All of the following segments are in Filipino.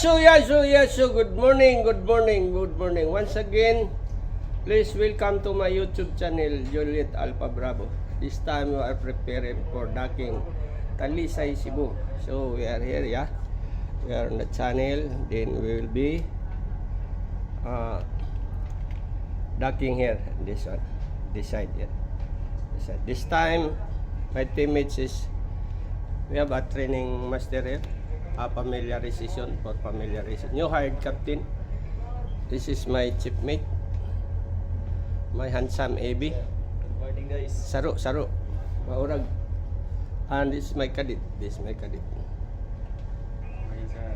Yes, so good morning. Once again, please welcome to my YouTube channel, Juliet Alpha Bravo. This time we are preparing for docking Talisay, Cebu. So we are here, yeah. We are on the channel. Then we will be docking here. This one, this side, yeah. This side. This time, my teammates is we have a training master here. Familiarization for familiarization. New hired captain. This is my chief mate. My handsome AB. Good morning, guys. Saro. Maurag. And this is my cadet.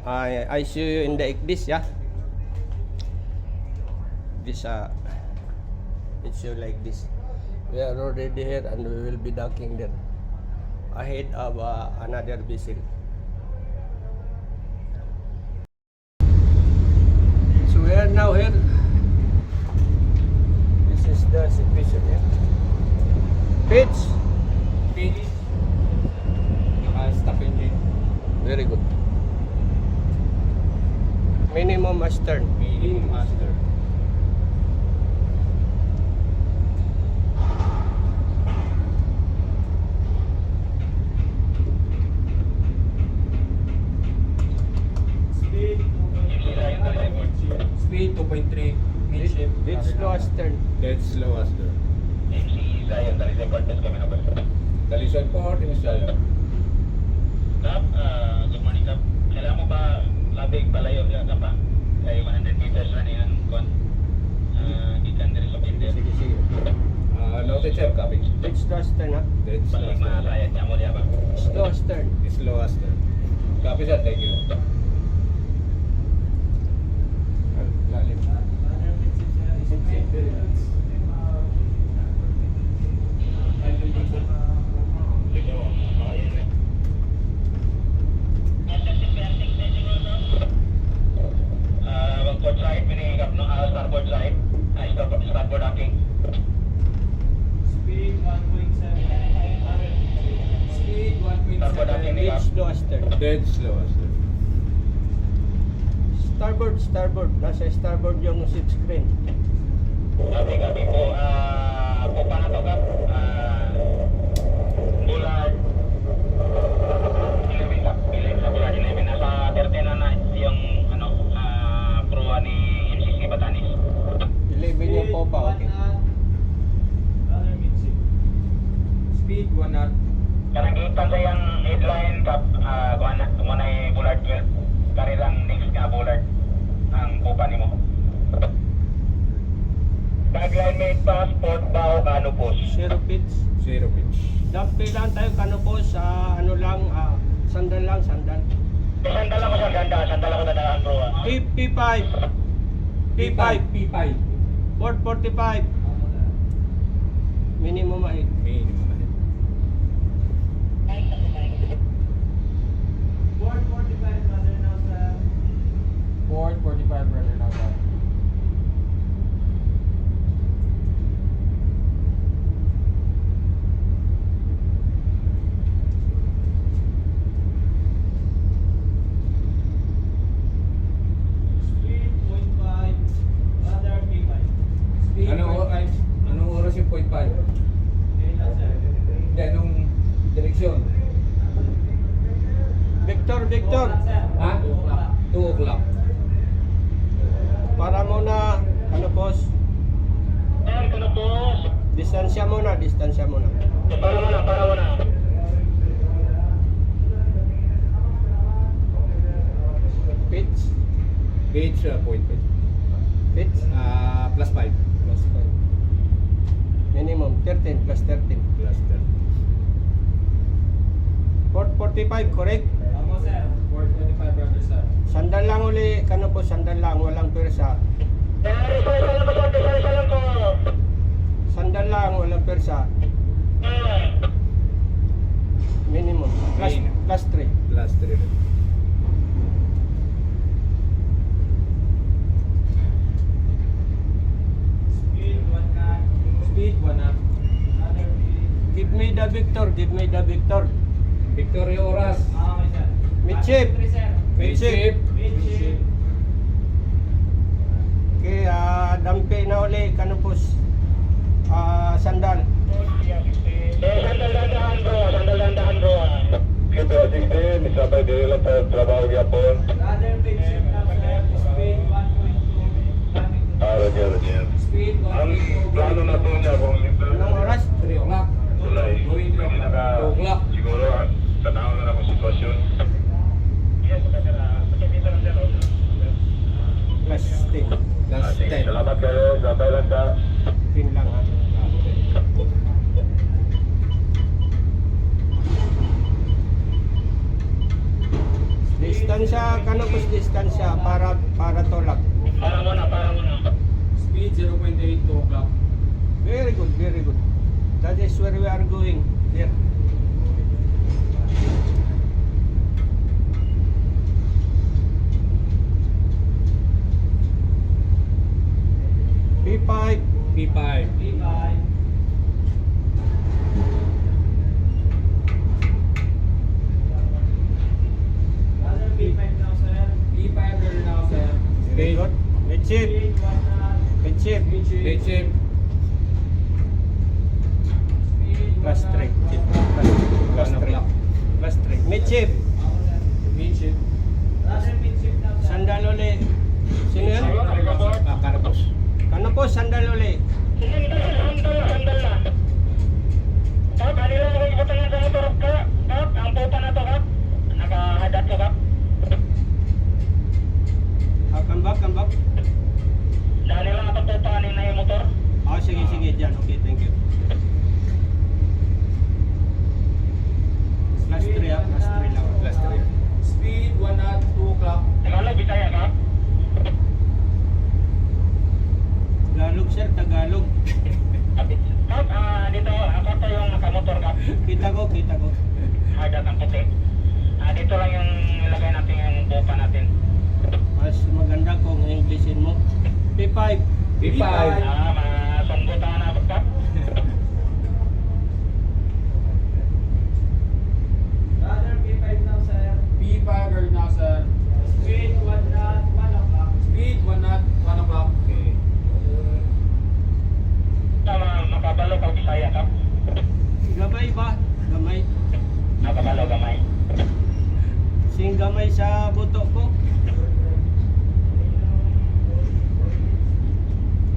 I see you in the Ekdis, yeah? This it's you like this. We are already here and we will be docking there. Ahead of another vessel. We are now here. This is the situation here. Pitch. Stop engine. Very good. Minimum astern. Minimum master. Speed 2.3 midship. It's slow astern. Dead slow master. Talisay Port, Inisaya. Kap, good morning Kap. Kailangan mo ba labig palayo ya Kap? Kay 100 meters na niyan kon. Ikan dari sa Pinter. Sige. Noted sir, copy. It's slow astern, ha? Dead slow Paling master. masayat niya mo diya ba? Slow astern. Slow master. Copy sir, thank you. Lalim. Port side, meaning Kap, no? Starboard side. Starboard docking. Speed 1.7. Starboard docking ni Kap. It's slow astern. Dead slow master. Starboard. Nasa starboard yung ship screen. Gabi po. Po pa na to Kap. Bullard 11 Kap. Sa Bullard 11. Nasa 13 na yung proa ni MCC Batanes. 11 yung popa, okay. Speed 1 knot. Karangitan sa yung headline Kap. Kung na Bullard 12. Kari lang next nga Bullard ang popa ni mo. Tagline made passport bao kanupos. Zero pitch. Zero pitch. Dampi lang tayo kanupos sa sandal lang. Sandal ako sa ganda. Sandal ako dadaan proa. P5. P5. 445. Minimum height. Minimum height. Port 45 brother now sir. Anong oras yung 0.5? Hindi, anong direksyon? Victor. Ha? 2 o'clock. Para muna, kanupos. Kanupos. Distansya muna. Para muna. Pitch. Gauge 0.5. Pitch. Plus 5. Plus 5. Minimum 13 plus 13. Plus 10. 445, correct? Tama sir. 425 brother sir. Sandal lang uli, kanupos, walang persa. Sandal lang, walang persa. Minimum. Plus 3. Plus 3. Speed 1 knot. Give me the Victor. Victoria oras. Midship. Midship. Heavy na uli, Canopus. Sandal. Sandal dandahan bro, sandal dandahan bro. Kita 16, sampai di lepas trabaho yapon. Radar mid shift now sir. Speed 1.2. Roger. Speed Ang 1.2. plano na po niya kung Anong oras? 3 o'clock. Tulay. Going from Pwede naka, 2 o'clock. siguro, tanaw na akong sitwasyon. Yes, kasi dito lang sir. Last 10. Last Sige, 10. salamat kayo. Sabay lang sa 10 lang ha. Distansya, Canopus distansya para tolak. Parang muna. Speed 0.8, 2 o'clock. Very good, very good. That is where we are going. Here. P5. P5. P5 ready now sir. Very good. Midship. Midship. Mid shift. Plus 3. Plus 3. Plus 3. Midship. Mid shift. Sandal uli. Sino yan? Canopus. Canopus, sandal uli. Sandal na. Kap, kanila ako ibutan sa motor ka. Kap, ang pupa na to kap. Nakahadat ko kap. Come back. Dali lang ako tupanin na yung motor. Sige, dyan. Okay, thank you. Plus 3 ha, plus 3 lang. Plus 3. Speed 1 knot, 2 o'clock. Tagalog, Bisaya kap. Tagalog sir, Tagalog. Kap, dito ako to yung nakamotor kap. Kita ko. Hadat ang puti. Dito lang yung ilagay natin yung pupa natin. Mas maganda kung Englishin mo. P5. P5. Masunggutan na kap. P5 ready now sir. Speed 1 knot, 1 o'clock. Okay. Makabalo ka Bisaya kap. Gamay ba? Gamay. Makabalo gamay. Sing gamay sa buto ko.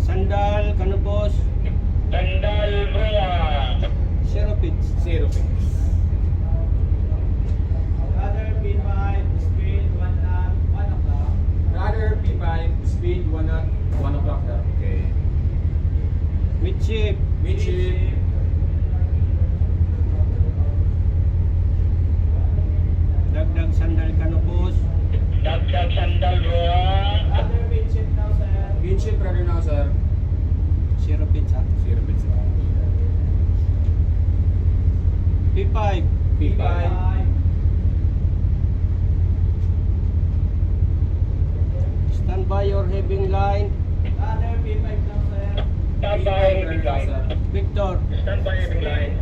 Sandal, Canopus, Sandal bro. Zero pitch. 0 pitch. Radar P5, speed 1 knot, 1 o'clock sir. Okay. Midship. Mid shift. Dagdag sandal, Canopus. Dagdag sandal bro. Mid shift ready now sir. Zero pitch ha. 0 pitch sir. P5. P5. Stand by your heaving line. Stand by heaving line. Victor. Stand by heaving line.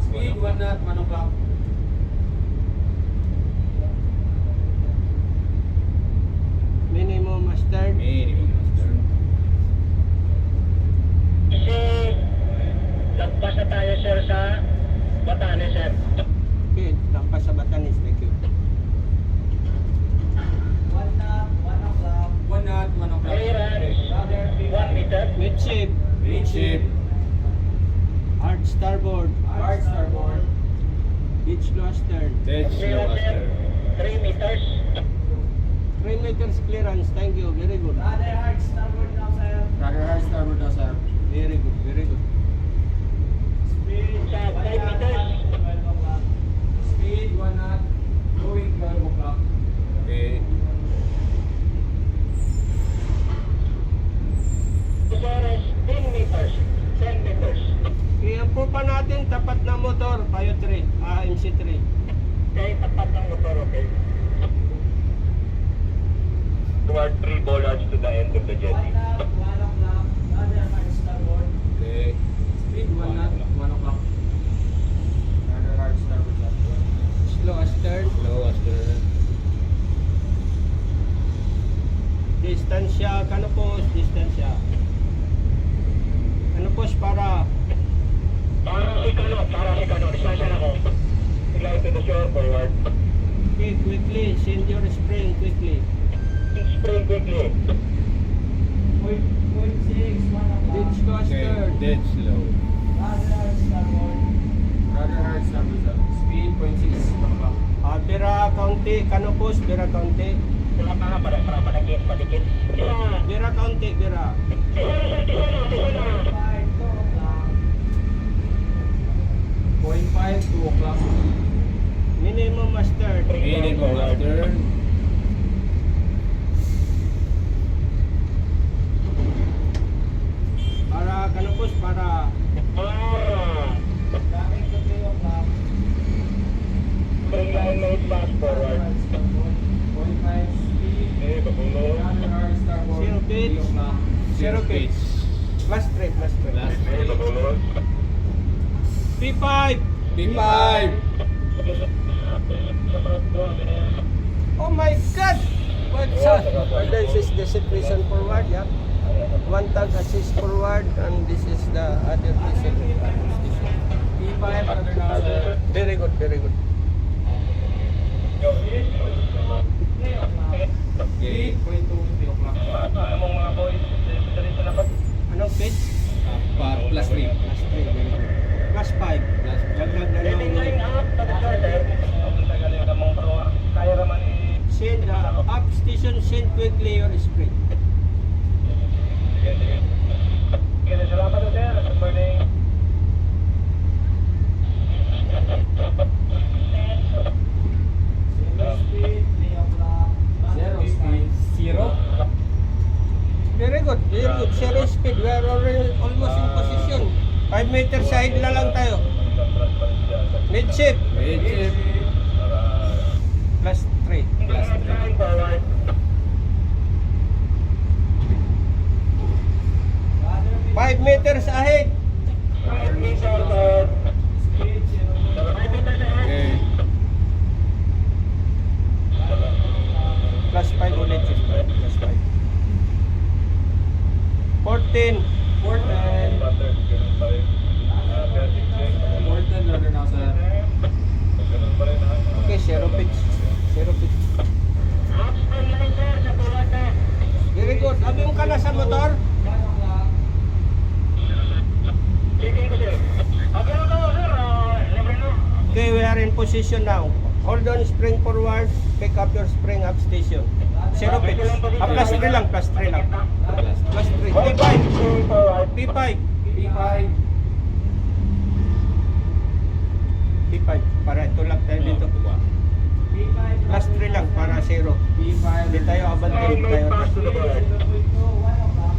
Speed 1 knot, 1 o'clock. Minimum start. Minimum master. Kasi lagpas na tayo sir sa Batanes sir. Okay, lampas sa Batanes. Thank you. 1 knot, 1 o'clock. Clearance 1 meter. Midship. Mid shift. Hard starboard. Hard starboard. Beach low astern. Dead slow Clearance sir master. 3 meters. 3 meters clearance. Thank you. Very good. Radar hard starboard now sir. Very good. Very good. Sa 5 meters. Speed 1 knot, going 12 o'clock. Okay. Clearance 10 meters. 10 meters. Ang pupa natin, tapat na motor. Payo 3. MC3. Okay, tapat ng motor, okay. Toward 3 bollards to the end of the jetty. Okay. Speed 1 knot, 1 o'clock. Radar hard starboard left. Slow astern. Slow master. Distance distansya, kanopos, distansya. Kanopos para Para si Kano, distansya na ko. Sila ito the shore forward. okay, quickly, send your spring quickly. Spring quickly. 0.6, 1 o'clock. Ditch faster. Dead slow. Radar starboard. Speed 0.6, 1 o'clock. Bira County, kanopos, Bira County. Sila para padikit. Sila. Bira County, Bira. Five, 2 o'clock. 0.5, 2 o'clock. Minimum master. Minimum master. Para kanopos, para Traffic to 3 o'clock. Spring line mode fast forward. 0.5 speed. Radar starboard. 0 pitch. 3 o'clock. Zero pitch. Plus 3, plus 3. Last three. P5. P5. Oh my God! What's up? This is the situation forward, yeah. One tag assist forward, and this is the other station. P5, radar now, sir. Very good, very good. Speed 0.2, 3 o'clock. Among mga boys, dito na ba? Anong pitch? Plus 3. Plus 3, very good. Plus 5. Plus Dagdag na Leading line lang. up, sir. Ang tagaling ka mong pro. Kaya naman Send up station, send quickly your spring. Sige, salamat sir. Good morning. Zero speed, 3 o'clock. Zero speed, 0. Very good, very good. Zero speed. We are already almost in position. 5 meter side na lang tayo. Midship. Midship. Plus 3. Plus 3. Forward. Radar 5 meters ahead. speed, 0. Okay. Plus 5 ulit. Plus 5. 14. 410. 410, radar now, sir. Okay, zero pitch. Zero pitch. Very good. Abim ka na sa motor. 1 o'clock. Okay, we are in position now. Hold on spring forward. Pick up your spring up station. Zero pitch. Plus 3 lang. Plus 3 lang. Plus 3. P5. P5. P5. P5. Para tulak tayo dito. P5. Plus 3 lang para zero. P5. Hindi tayo abante. Hindi tayo abante. 0.2, 1 o'clock.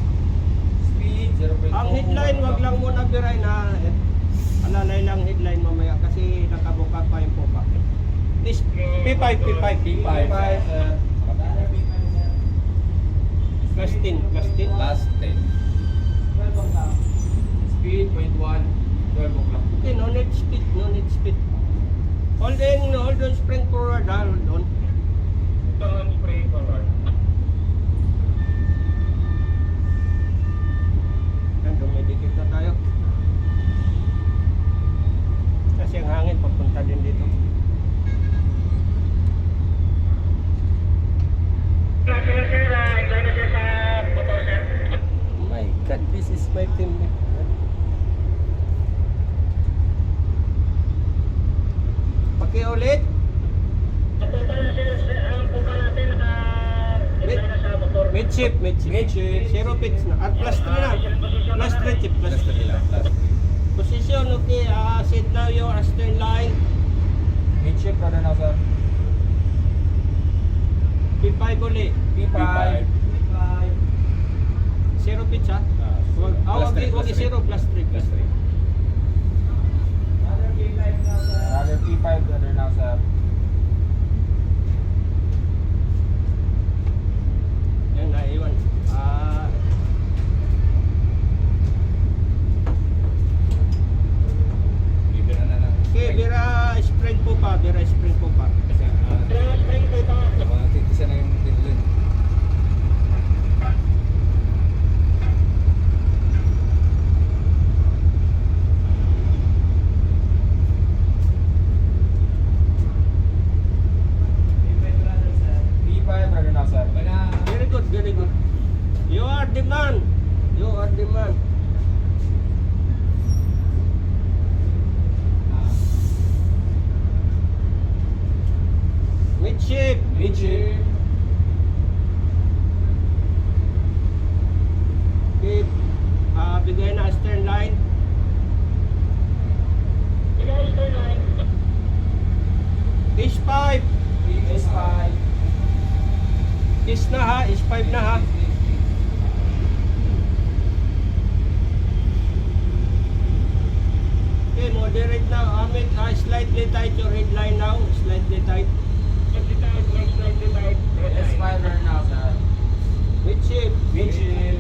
Speed, 0.2. Ang headline, wag lang muna biray na alalay lang headline mamaya kasi nakabuka pa yung popa. Is P5, P5, P5, sir. Plus 10, plus 10. Last 10. 12 o'clock. Speed, 0.1, 12 o'clock. Okay, no need speed, no need speed. Hold on, spring forward, hold on. Yan, dumidikit na tayo. Kasi ang hangin papunta din dito. Oh my God, this is my team. Pakiulit. Midship. Zero pitch na. At plus 3 na. Plus 3 chip. Plus Plus 3 lang. Plus 3. Position, okay. Set now your astern line. Midship, radar now, sir. P5 uli. P5. Zero pitch ha. Wag Plus 3. zero. Plus 3. Plus 3. Radar P5, radar now, sir. Yan, naiwan. Bibira na lang. Okay, Bira spring po pa. Kasi, mga titisa na yung dinlin. Midship. Okay, bigay na stern line. Is 5. S5. Is na ha, is 5 na ha. Okay, moderate now. Slightly tight your headline now. Slightly tight. S5 right now, sir. Midship. Midship.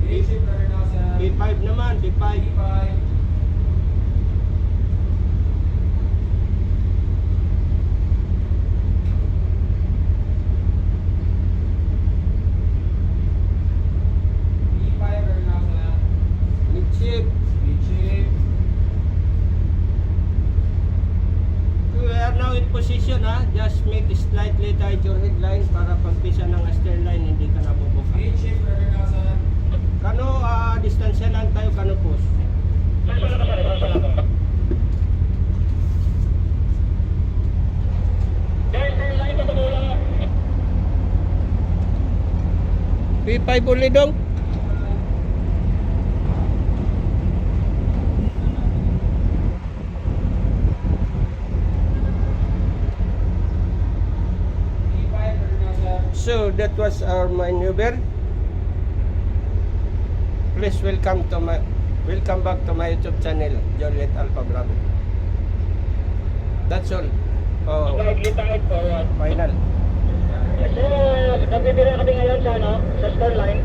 Midship right now, sir. B5 naman, B5. B5. B5 right now, sir. Midship. Midship. We are now in position ha. Just make slightly tight your headline para pagpisa ng stern line hindi ka nabubuka. Midship right now, sir. Kano distansya lang tayo kano post. P5 ulit dong. B5 right now, sir. So that was our maneuver. Please welcome back to my YouTube channel, Juliet Alpha Bravo. That's all. Oh, Slightly tight forward. final. So, nabibira kami ngayon sa sa score line.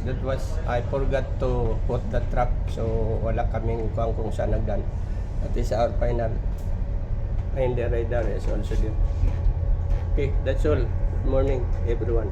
That was, I forgot to put the track, so wala kaming kung saan nagdan. That is our final. And the radar is also there. Okay, that's all. Good morning, everyone.